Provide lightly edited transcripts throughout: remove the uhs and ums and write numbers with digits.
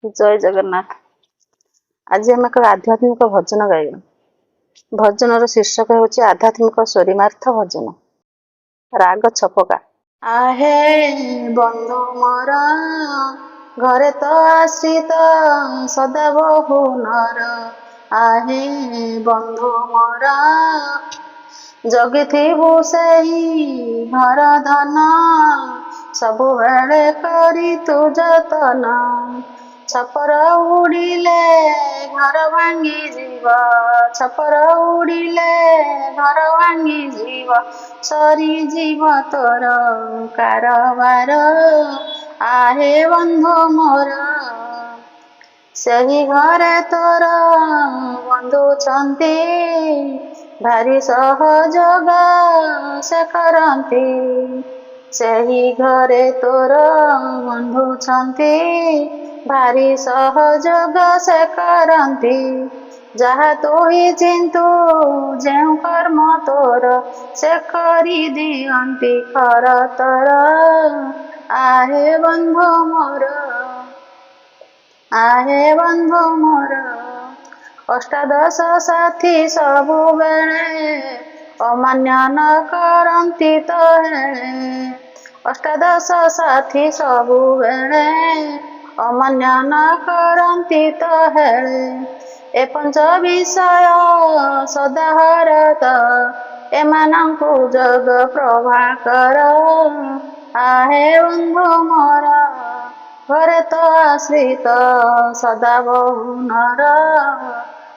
जय जगन्नाथ। आज आम एक आध्यात्मिक भजन गाइबा। भजनर शीर्षक होची आध्यात्मिक स्वरिमार्थ भजन। राग छपका। आहे बंधु मोर घरे तो आश्रित सदा बहु नर। आहे बंधु मोर जगिथिबु सेही घर धन सबु बेले करी तु जतन। छपर उड़िले घर भांगी जीव छपर उड़िले घर भांगी जीव सरी जीव तोर कारबार। आहे बंधु मोर सही घरे तोर बंधु छंती भारी सहयोग से करती। सही घरे तोर बंधु छंती भारी सहयोग से करती। जहा तोही चिंतु जेउ कर्म तोर से करी दियंती खर तर। आहे बंधु मोर आहे बंधु मोर अष्टादश साथी सबु बेले अमान्य न करती तो हेले। अष्टादश साथी सबु बेले अमान्य न करती तो हेले। ए पंच विषय सदा हरत एमानंकु जग प्रभाकर। आहे बंधु मोर घरे तो आश्रित सदा बहु नर।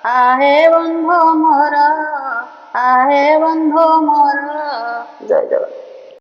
आहे बंधु मोर आहे बंधु मोर। जय जगन्नाथ।